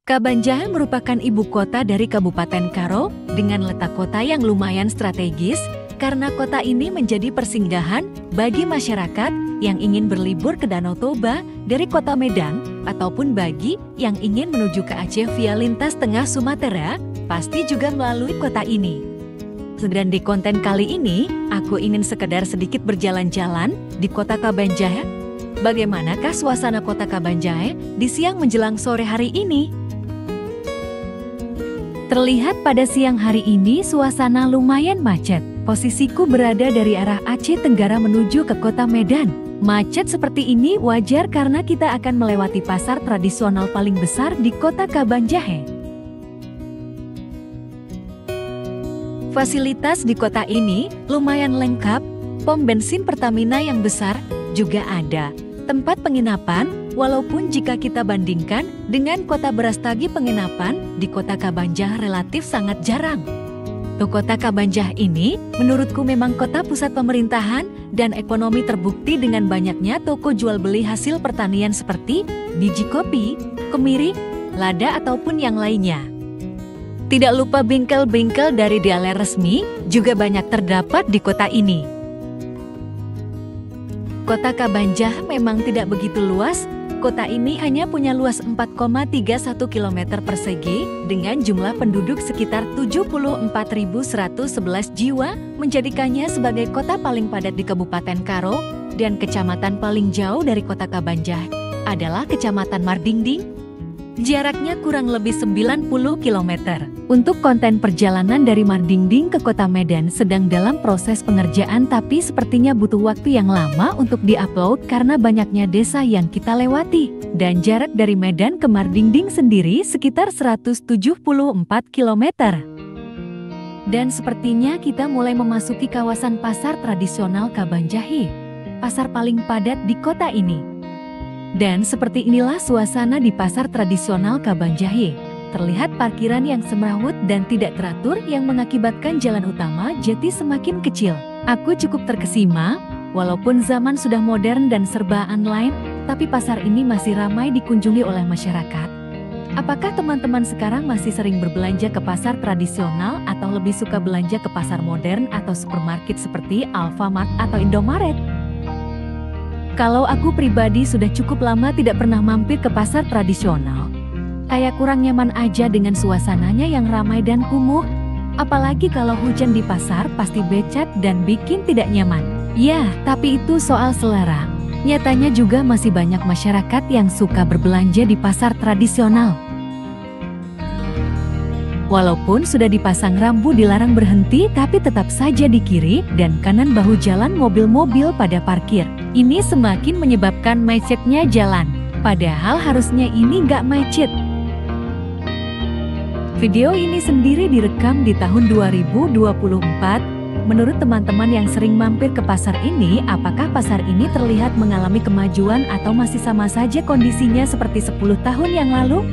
Kabanjahe merupakan ibu kota dari Kabupaten Karo dengan letak kota yang lumayan strategis karena kota ini menjadi persinggahan bagi masyarakat yang ingin berlibur ke Danau Toba dari kota Medan ataupun bagi yang ingin menuju ke Aceh via lintas tengah Sumatera, pasti juga melalui kota ini. Dan di konten kali ini, aku ingin sekedar sedikit berjalan-jalan di kota Kabanjahe. Bagaimanakah suasana kota Kabanjahe di siang menjelang sore hari ini? Terlihat pada siang hari ini suasana lumayan macet. Posisiku berada dari arah Aceh Tenggara menuju ke kota Medan. Macet seperti ini wajar karena kita akan melewati pasar tradisional paling besar di kota Kabanjahe. Fasilitas di kota ini lumayan lengkap, pom bensin Pertamina yang besar juga ada. Tempat penginapan, walaupun jika kita bandingkan dengan kota Brastagi, penginapan di kota Kabanjahe relatif sangat jarang. Kota Kabanjahe ini menurutku memang kota pusat pemerintahan dan ekonomi terbukti dengan banyaknya toko jual beli hasil pertanian seperti biji kopi, kemiri, lada ataupun yang lainnya. Tidak lupa bengkel-bengkel dari dealer resmi juga banyak terdapat di kota ini. Kota Kabanjahe memang tidak begitu luas. Kota ini hanya punya luas 4,31 km persegi dengan jumlah penduduk sekitar 74.111 jiwa, menjadikannya sebagai kota paling padat di Kabupaten Karo, dan kecamatan paling jauh dari kota Kabanjahe adalah Kecamatan Mardingding. Jaraknya kurang lebih 90 km. Untuk konten perjalanan dari Mardingding ke kota Medan sedang dalam proses pengerjaan, tapi sepertinya butuh waktu yang lama untuk diupload karena banyaknya desa yang kita lewati. Dan jarak dari Medan ke Mardingding sendiri sekitar 174 km. Dan sepertinya kita mulai memasuki kawasan pasar tradisional Kabanjahe, pasar paling padat di kota ini. Dan seperti inilah suasana di pasar tradisional Kabanjahe. Terlihat parkiran yang semrawut dan tidak teratur yang mengakibatkan jalan utama jadi semakin kecil. Aku cukup terkesima, walaupun zaman sudah modern dan serba online, tapi pasar ini masih ramai dikunjungi oleh masyarakat. Apakah teman-teman sekarang masih sering berbelanja ke pasar tradisional atau lebih suka belanja ke pasar modern atau supermarket seperti Alfamart atau Indomaret? Kalau aku pribadi sudah cukup lama tidak pernah mampir ke pasar tradisional. Kayak kurang nyaman aja dengan suasananya yang ramai dan kumuh. Apalagi kalau hujan di pasar pasti becek dan bikin tidak nyaman. Ya, tapi itu soal selera. Nyatanya juga masih banyak masyarakat yang suka berbelanja di pasar tradisional. Walaupun sudah dipasang rambu dilarang berhenti, tapi tetap saja di kiri dan kanan bahu jalan mobil-mobil pada parkir. Ini semakin menyebabkan macetnya jalan, padahal harusnya ini nggak macet. Video ini sendiri direkam di tahun 2024. Menurut teman-teman yang sering mampir ke pasar ini, apakah pasar ini terlihat mengalami kemajuan atau masih sama saja kondisinya seperti 10 tahun yang lalu?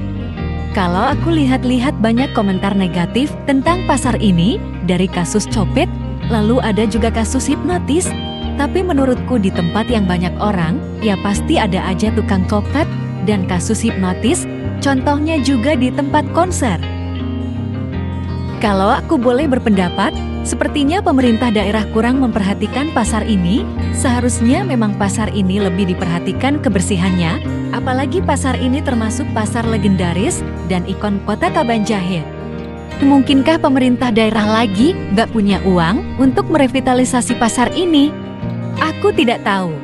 Kalau aku lihat-lihat banyak komentar negatif tentang pasar ini, dari kasus copet, lalu ada juga kasus hipnotis. Tapi menurutku di tempat yang banyak orang, ya pasti ada aja tukang copet dan kasus hipnotis, contohnya juga di tempat konser. Kalau aku boleh berpendapat, sepertinya pemerintah daerah kurang memperhatikan pasar ini. Seharusnya memang pasar ini lebih diperhatikan kebersihannya, apalagi pasar ini termasuk pasar legendaris dan ikon kota Kabanjahe. Mungkinkah pemerintah daerah lagi nggak punya uang untuk merevitalisasi pasar ini? Aku tidak tahu.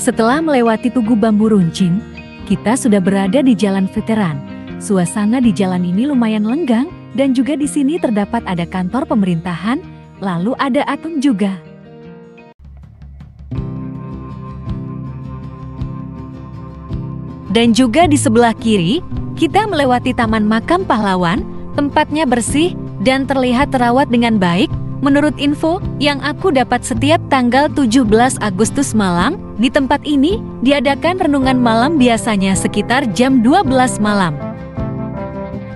Setelah melewati Tugu Bambu Runcing, kita sudah berada di Jalan Veteran. Suasana di jalan ini lumayan lenggang dan juga di sini terdapat ada kantor pemerintahan, lalu ada atom juga. Dan juga di sebelah kiri, kita melewati Taman Makam Pahlawan, tempatnya bersih dan terlihat terawat dengan baik. Menurut info yang aku dapat, setiap tanggal 17 Agustus malam, di tempat ini diadakan renungan malam biasanya sekitar jam 12 malam.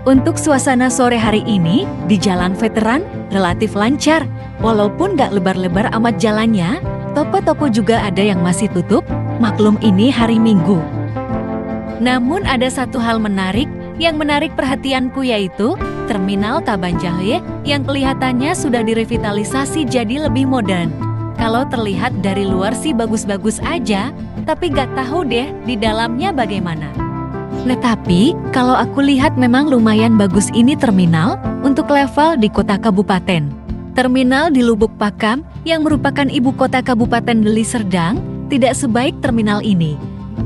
Untuk suasana sore hari ini, di Jalan Veteran relatif lancar. Walaupun gak lebar-lebar amat jalannya, Toko-toko juga ada yang masih tutup, maklum ini hari Minggu. Namun ada satu hal menarik yang menarik perhatianku, yaitu Terminal Kabanjahe yang kelihatannya sudah direvitalisasi jadi lebih modern. Kalau terlihat dari luar sih bagus-bagus aja, tapi gak tahu deh di dalamnya bagaimana. Nah tapi kalau aku lihat memang lumayan bagus ini terminal untuk level di kota kabupaten. Terminal di Lubuk Pakam yang merupakan ibu kota Kabupaten Deli Serdang tidak sebaik terminal ini.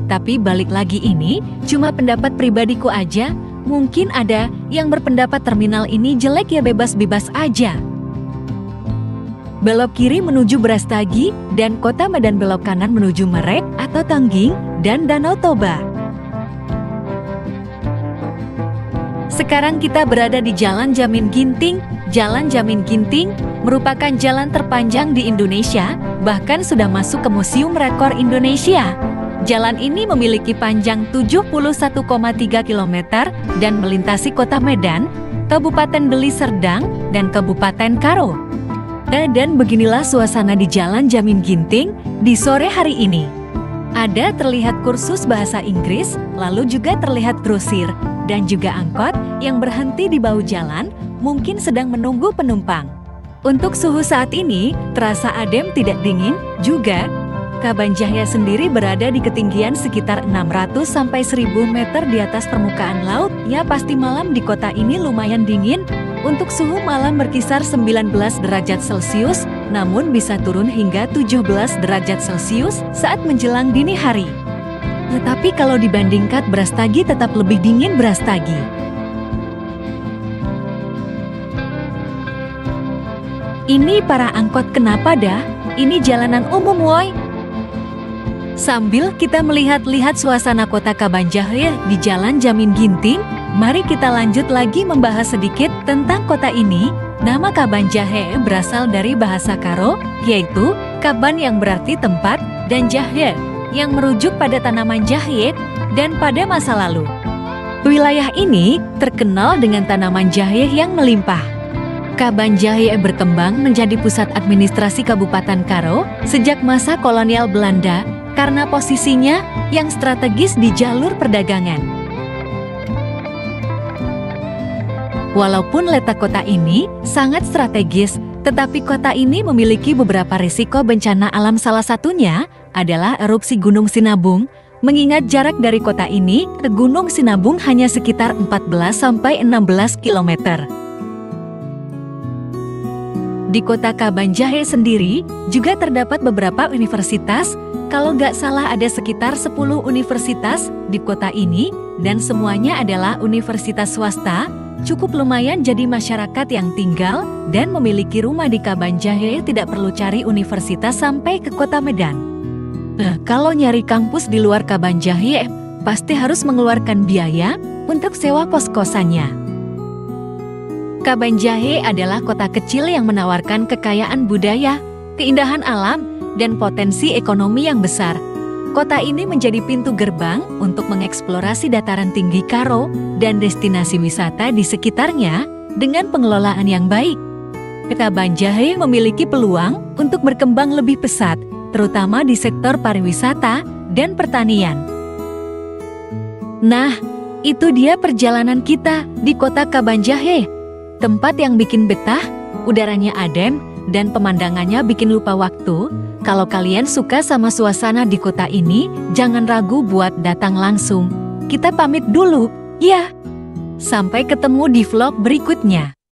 Tapi balik lagi ini cuma pendapat pribadiku aja, mungkin ada yang berpendapat terminal ini jelek ya bebas-bebas aja. Belok kiri menuju Brastagi dan Kota Medan belok kanan menuju Merek atau Tangging dan Danau Toba. Sekarang kita berada di Jalan Jamin Ginting. Jalan Jamin Ginting merupakan jalan terpanjang di Indonesia, bahkan sudah masuk ke Museum Rekor Indonesia. Jalan ini memiliki panjang 71,3 km dan melintasi Kota Medan, Kabupaten Deli Serdang, dan Kabupaten Karo. Dan beginilah suasana di Jalan Jamin Ginting di sore hari ini. Ada terlihat kursus bahasa Inggris, lalu juga terlihat grosir, dan juga angkot yang berhenti di bahu jalan, mungkin sedang menunggu penumpang. Untuk suhu saat ini, terasa adem tidak dingin juga. Kabanjahe sendiri berada di ketinggian sekitar 600 sampai 1000 meter di atas permukaan laut. Ya pasti malam di kota ini lumayan dingin. Untuk suhu malam berkisar 19 derajat Celcius, namun bisa turun hingga 17 derajat Celcius saat menjelang dini hari. Tetapi kalau dibandingkan Brastagi tetap lebih dingin Brastagi. Ini para angkot kenapa dah? Ini jalanan umum woi. Sambil kita melihat-lihat suasana kota Kabanjahe di Jalan Jamin Ginting, mari kita lanjut lagi membahas sedikit tentang kota ini. Nama Kabanjahe berasal dari bahasa Karo, yaitu Kaban yang berarti tempat dan Jahe yang merujuk pada tanaman jahe dan pada masa lalu. Wilayah ini terkenal dengan tanaman jahe yang melimpah. Kabanjahe berkembang menjadi pusat administrasi Kabupaten Karo sejak masa kolonial Belanda karena posisinya yang strategis di jalur perdagangan. Walaupun letak kota ini sangat strategis, tetapi kota ini memiliki beberapa risiko bencana alam, salah satunya adalah erupsi Gunung Sinabung, mengingat jarak dari kota ini ke Gunung Sinabung hanya sekitar 14-16 km. Di kota Kabanjahe sendiri juga terdapat beberapa universitas, kalau nggak salah ada sekitar 10 universitas di kota ini, dan semuanya adalah universitas swasta, cukup lumayan jadi masyarakat yang tinggal dan memiliki rumah di Kabanjahe tidak perlu cari universitas sampai ke kota Medan. Nah, kalau nyari kampus di luar Kabanjahe, pasti harus mengeluarkan biaya untuk sewa kos-kosannya. Kabanjahe adalah kota kecil yang menawarkan kekayaan budaya, keindahan alam, dan potensi ekonomi yang besar. Kota ini menjadi pintu gerbang untuk mengeksplorasi dataran tinggi Karo dan destinasi wisata di sekitarnya dengan pengelolaan yang baik. Kabanjahe memiliki peluang untuk berkembang lebih pesat, terutama di sektor pariwisata dan pertanian. Nah, itu dia perjalanan kita di kota Kabanjahe. Tempat yang bikin betah, udaranya adem, dan pemandangannya bikin lupa waktu. Kalau kalian suka sama suasana di kota ini, jangan ragu buat datang langsung. Kita pamit dulu, ya. Sampai ketemu di vlog berikutnya.